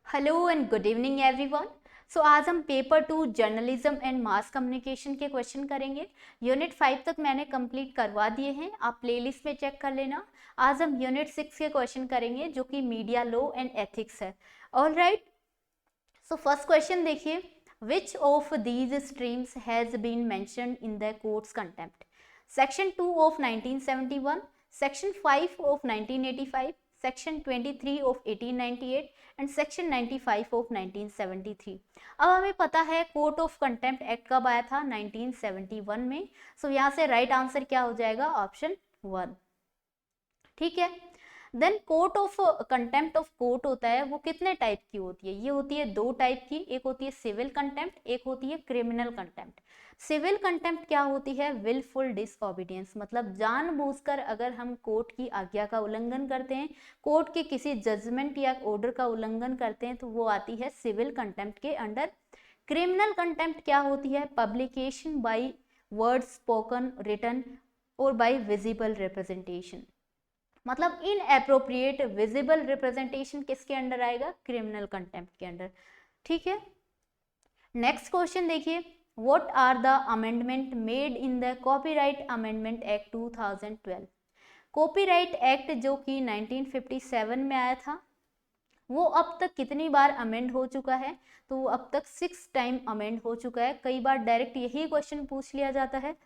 Hello and good evening everyone. So आज हम paper 2 journalism and mass communication के question करेंगे। यूनिट 5 तक मैंने कंप्लीट करवा दिए हैं, आप प्लेलिस्ट में चेक कर लेना। आज हम यूनिट 6 के क्वेश्चन करेंगे जो कि मीडिया लॉ एंड एथिक्स है। ऑलराइट, सो फर्स्ट क्वेश्चन देखिए, which of these streams has been mentioned in the courts contempt? Section 2 of 1971, section 5 of 1985, section 23 of 1898 and section 95 of 1973। अब हमें पता है कोर्ट ऑफ कंटेम्प्ट एक्ट कब आया था? 1971 में। सो यहाँ से राइट आंसर क्या हो जाएगा? ऑप्शन 1। ठीक है। Then court of contempt of court होता है, वो कितने टाइप की होती है? ये होती है दो टाइप की, एक होती है सिविल कंटेम्प्ट, एक होती है क्रिमिनल कंटेम्प्ट। सिविल कंटेम्प्ट क्या होती है? विलफुल डिसओबीडियंस, मतलब जानबूझकर अगर हम कोर्ट की आज्ञा का उल्लंघन करते हैं, कोर्ट के किसी जजमेंट या ऑर्डर का उल्लंघन करते हैं, तो वो आती है सिविल कंटेम्प्ट के अंडर। क्रिमिनल कंटेम्प्ट क्या होती है? Publication by word spoken, written और बाय विजिबल रिप्रेजेंटेशन, मतलब इन एप्रोप्रिएट विजिबल रिप्रेजेंटेशन किसके अंडर आएगा? क्रिमिनल कंटेम्प्ट के अंडर। ठीक है। नेक्स्ट क्वेश्चन देखिए, what are the amendment made in the copyright amendment act 2012? Copyright act जो कि 1957 में आया था, वो अब तक कितनी बार अमेंड हो चुका है? तो वो अब तक 6 टाइम अमेंड हो चुका है। कई बार डायरेक्ट यही क्वेश्चन पूछ लिया जाता है।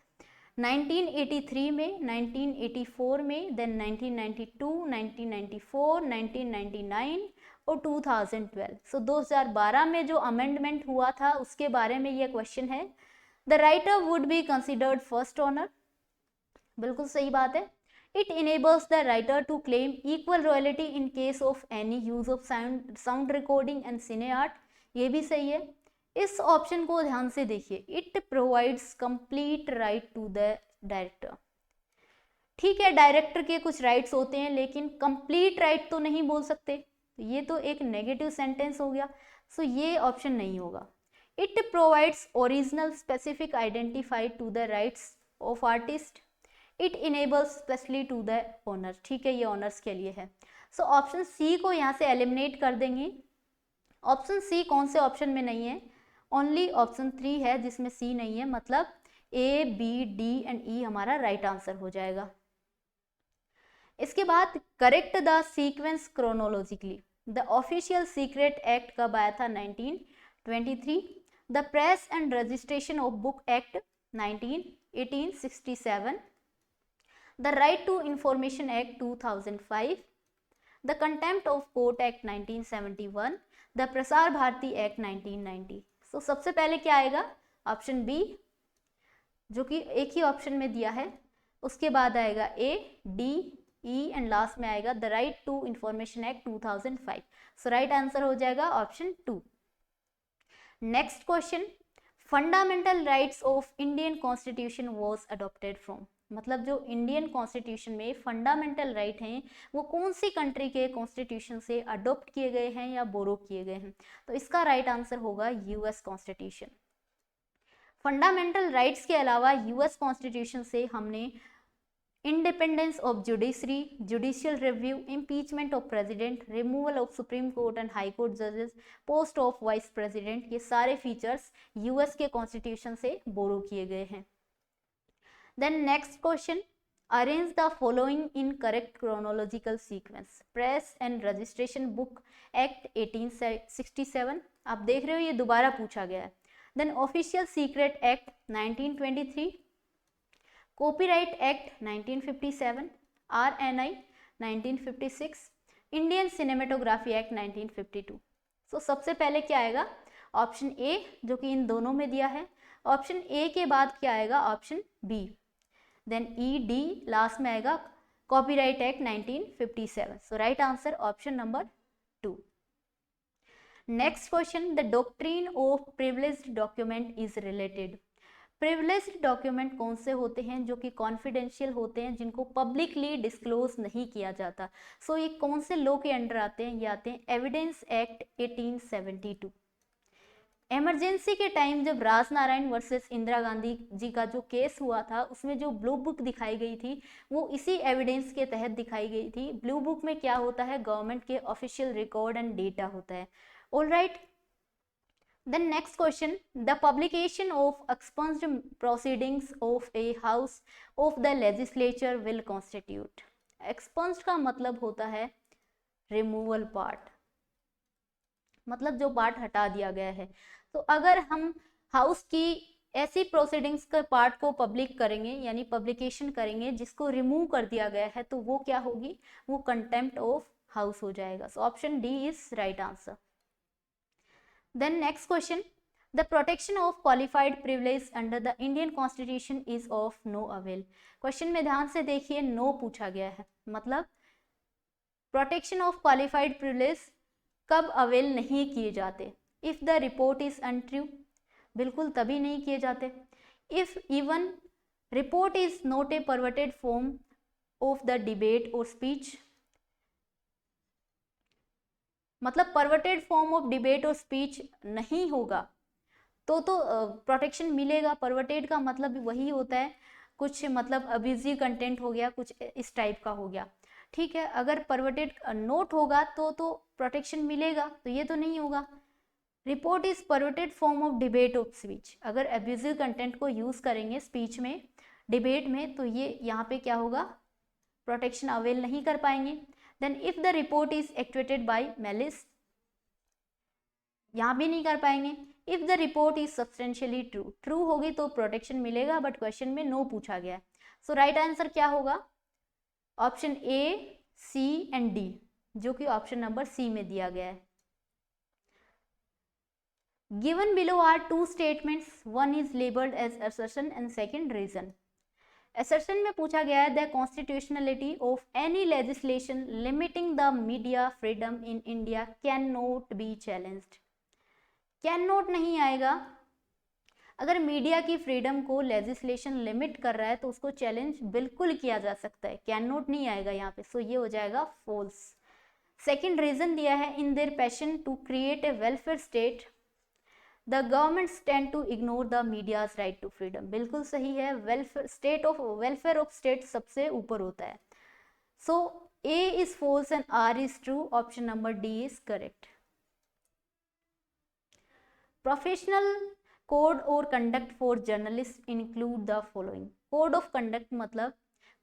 1983 में, 1984 में, देन 1992, 1994, 1999 और 2012। सो 2012 में जो अमेंडमेंट हुआ था उसके बारे में ये क्वेश्चन है। The writer would be considered first honour, बिल्कुल सही बात है। It enables the writer to claim equal royalty in case of any use of sound recording and cine art, ये भी सही है। इस ऑप्शन को ध्यान से देखिए, it provides complete right to the director. ठीक है, डायरेक्टर के कुछ राइट्स होते हैं लेकिन कंप्लीट राइट तो नहीं बोल सकते, तो ये तो एक नेगेटिव सेंटेंस हो गया। सो ये ऑप्शन नहीं होगा। It provides original specific identified to the rights of artist. It enables specially to the owner. ठीक है, ये ऑनर्स के लिए है। सो ऑप्शन सी को यहाँ से एलिमिनेट कर देंगे। ऑप्शन सी कौन से ऑप्शन में नहीं है? ओनली ऑप्शन 3 है जिसमें सी नहीं है, मतलब A, B, D and E हमारा राइट आंसर हो जाएगा। इसके बाद correct the sequence chronologically. The official secret act कब आया था? 1923। The press and registration of book act 1867। The right to information act 2005। The contempt of court act 1971। The Prasar Bharati act 1990। सो सबसे पहले क्या आएगा? ऑप्शन बी, जो कि एक ही ऑप्शन में दिया है। उसके बाद आएगा A, D, E and last में आएगा the right to information act 2005। So right answer हो जाएगा option 2। Next question, fundamental rights of Indian constitution was adopted from, मतलब जो इंडियन कॉन्स्टिट्यूशन में फंडामेंटल राइट हैं वो कौन सी कंट्री के कॉन्स्टिट्यूशन से अडॉप्ट किए गए हैं या बोरो किए गए हैं? तो इसका राइट आंसर होगा यूएस कॉन्स्टिट्यूशन। फंडामेंटल राइट्स के अलावा यूएस कॉन्स्टिट्यूशन से हमने independence of judiciary, judicial review, impeachment of president, removal of supreme court and high court जजेस, पोस्ट ऑफ वाइस प्रेसिडेंट, ये सारे फीचर्स यूएस के कॉन्स्टिट्यूशन से बोरो किए गए हैं। Then next question, arrange the following in correct chronological sequence. Press and registration book act 1867, आप देख रहे हो ये दोबारा पूछा गया है। Then official secret act 1923, copyright act 1957, RNI 1956, Indian cinematography act 1952। So सबसे पहले क्या आएगा? ऑप्शन ए, जो कि इन दोनों में दिया है। ऑप्शन ए के बाद क्या आएगा? ऑप्शन बी, देन ई, डी, लास्ट में आएगा copyright act 1957। So right answer option number 2। Next question, the doctrine of privileged document is related. Privileged document कौन से होते हैं? जो कि कॉन्फिडेंशियल होते हैं, जिनको पब्लिकली डिस्क्लोज नहीं किया जाता। सो ये कौन से लॉ के अंडर आते हैं? ये आते हैं एविडेंस एक्ट 1872। इमरजेंसी के टाइम जब राजनारायण वर्सेस इंदिरा गांधी जी का जो केस हुआ था, उसमें जो ब्लू बुक दिखाई गई थी वो इसी एविडेंस के तहत दिखाई गई थी। ब्लू बुक में क्या होता है? गवर्नमेंट के ऑफिशियल रिकॉर्ड एंड डेटा होता है। All right. Then next question, the publication of expunged proceedings of a house of the legislature will constitute. Expunged का मतलब होता है रिमूवल पार्ट, मतलब जो पार्ट हटा दिया गया है। तो अगर हम हाउस की ऐसी प्रोसीडिंग्स के पार्ट को पब्लिक करेंगे, यानी पब्लिकेशन करेंगे जिसको रिमूव कर दिया गया है, तो वो क्या होगी, वो कंटेम्प्ट ऑफ हाउस हो जाएगा। So option D is right answer. Then next question, the protection of qualified privilege under the Indian constitution is of no avail. Question में ध्यान से देखिए, नो पूछा गया है, मतलब प्रोटेक्शन ऑफ क्वालिफाइड प्रिविलेज कब अवेल नहीं किए जाते। If the report is untrue, बिल्कुल तभी नहीं किए जाते। If even report is not a perverted form of the debate और स्पीच, मतलब परवर्टेड फॉर्म ऑफ डिबेट और स्पीच नहीं होगा तो प्रोटेक्शन मिलेगा। परवर्टेड का मतलब वही होता है, कुछ मतलब अब्यूजिव कंटेंट हो गया, कुछ इस टाइप का हो गया, ठीक है। अगर परवर्टेड नोट होगा तो प्रोटेक्शन मिलेगा, तो ये तो नहीं होगा। Report is perverted form of debate of speech, अगर अब्यूजिव कंटेंट को यूज करेंगे स्पीच में, डिबेट में, तो ये यहाँ पे क्या होगा, प्रोटेक्शन अवेल नहीं कर पाएंगे। Then if the report is activated by malice, यहाँ भी नहीं कर पाएंगे। If the report is substantially true, true होगी तो प्रोटेक्शन मिलेगा, बट क्वेश्चन में नो पूछा गया है। सो राइट आंसर क्या होगा, option A, C and D, जो कि ऑप्शन नंबर सी में दिया गया है। Given below are two statements, one is labelled as assertion and second reason. Assertion में पूछा गया है the constitutionality of any legislation limiting the media freedom in India can not be challenged. Can not नहीं आएगा, अगर media की freedom को legislation limit कर रहा है तो उसको चैलेंज बिल्कुल किया जा सकता है, कैन नॉट नहीं आएगा यहाँ पे। सो ये हो जाएगा फॉल्स। सेकंड रीजन दिया है, in their passion to create a welfare state the governments tend to ignore the media's right to freedom, बिल्कुल सही है। Welfare state of welfare of state सबसे ऊपर होता है। So A is false and R is true, option number D is correct. Professional code और conduct for journalist include the following. Code of conduct मतलब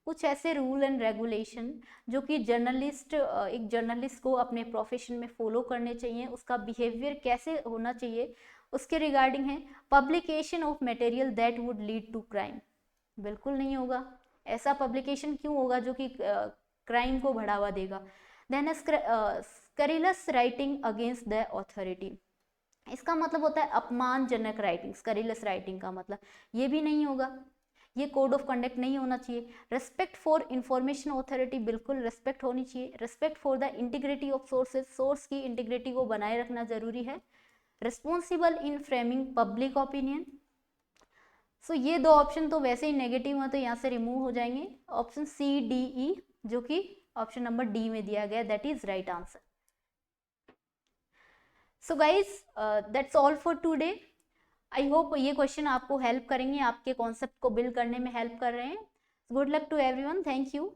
कुछ ऐसे रूल एंड रेगुलेशन जो कि एक जर्नलिस्ट को अपने प्रोफेशन में फॉलो करने चाहिए, उसका बिहेवियर कैसे होना चाहिए उसके रिगार्डिंग है। Publication of material that would lead to crime, बिल्कुल नहीं होगा, ऐसा पब्लिकेशन क्यों होगा जो कि क्राइम को बढ़ावा देगा। Then scurrilous writing against the authority, इसका मतलब होता है अपमानजनक राइटिंग, स्कैरिलस राइटिंग का मतलब ये भी नहीं होगा, ये कोड ऑफ कंडक्ट नहीं होना चाहिए। रेस्पेक्ट फॉर इंफॉर्मेशन ऑथोरिटी, बिल्कुल रेस्पेक्ट होनी चाहिए। Respect for the integrity of sources, source की इंटीग्रिटी को बनाए रखना जरूरी है। Responsible in framing public opinion, so ये दो ऑप्शन तो वैसे ही नेगेटिव है तो यहाँ से रिमूव हो जाएंगे। ऑप्शन सी, डी, ई, जो कि ऑप्शन नंबर डी में दिया गया, that is right answer. So guys that's all for today. I hope ये क्वेश्चन आपको हेल्प करेंगे, आपके कॉन्सेप्ट को बिल्ड करने में हेल्प कर रहे हैं। Good luck to everyone, thank you.